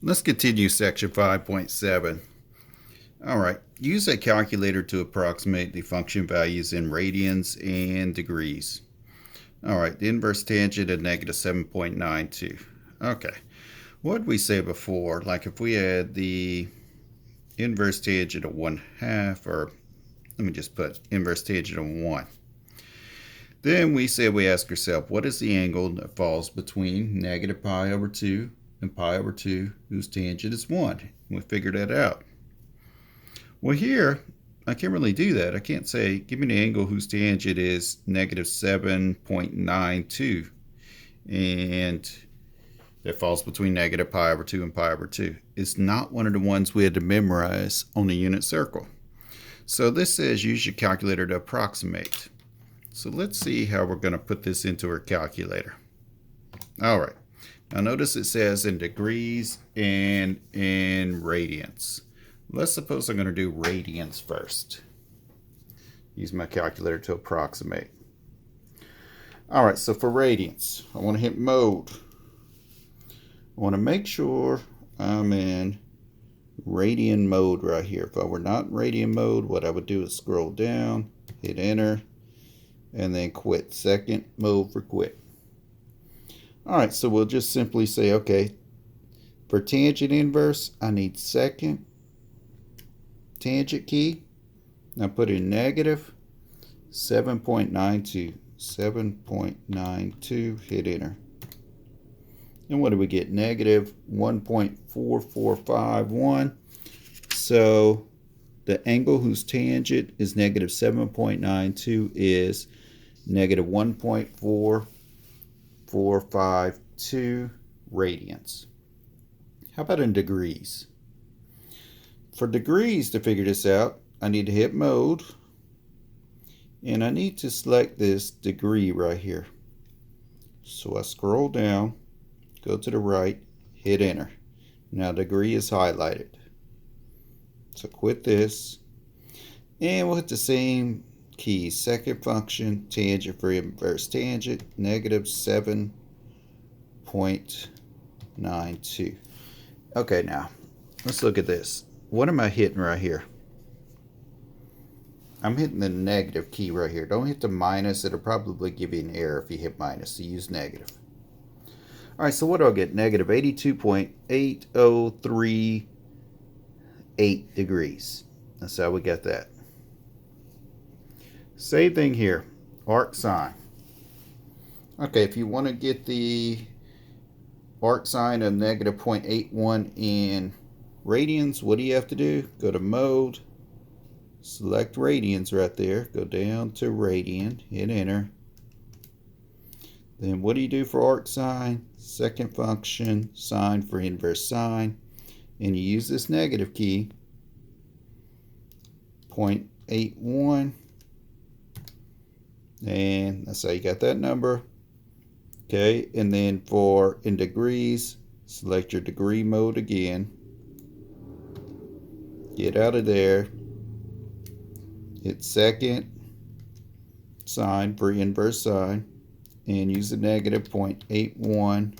Let's continue section 5.7. All right, use a calculator to approximate the function values in radians and degrees. All right, the inverse tangent of negative 7.92. Okay, what did we say before? Like if we had the inverse tangent of 1/2, or let me just put inverse tangent of 1. Then we said we ask ourselves, what is the angle that falls between negative pi over 2 and pi over 2 whose tangent is 1? We figured that out. Well, here, I can't really do that. I can't say, give me the angle whose tangent is negative 7.92. And that falls between negative pi over 2 and pi over 2. It's not one of the ones we had to memorize on the unit circle. So this says use your calculator to approximate. So let's see how we're going to put this into our calculator. All right. Now notice it says in degrees and in radians. Let's suppose I'm going to do radians first. Use my calculator to approximate. All right, so for radians, I want to hit mode. I want to make sure I'm in radian mode right here. If I were not in radian mode, what I would do is scroll down, hit enter, and then quit. Second mode for quit. All right, so we'll just simply say, okay, for tangent inverse, I need second tangent key. Now put in negative 7.92. 7.92, hit enter. And what do we get? Negative 1.4451. So the angle whose tangent is negative 7.92 is negative 1.4452 radians. How about in degrees? For degrees, to figure this out, I need to hit mode, and I need to select this degree right here. So I scroll down, go to the right, hit enter. Now degree is highlighted. So quit this, and we'll hit the same key, second function, tangent for inverse tangent, negative 7.92. Okay, now let's look at this. What am I hitting right here? I'm hitting the negative key right here. Don't hit the minus. It'll probably give you an error if you hit minus. So use negative. All right, so what do I get? Negative 82.8038 degrees. That's how we get that. Same thing here. Arc sine. Okay, if you want to get the arc sine of negative 0.81 in radians, what do you have to do? Go to mode, select radians right there, go down to radian, hit enter. Then what do you do for arc sine? Second function, sine for inverse sine, and you use this negative key, 0.81, and that's how you got that number. Okay, and then for in degrees, select your degree mode again, get out of there, hit second sine for inverse sine, and use the negative 0.81,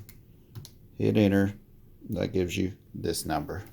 hit enter. That gives you this number.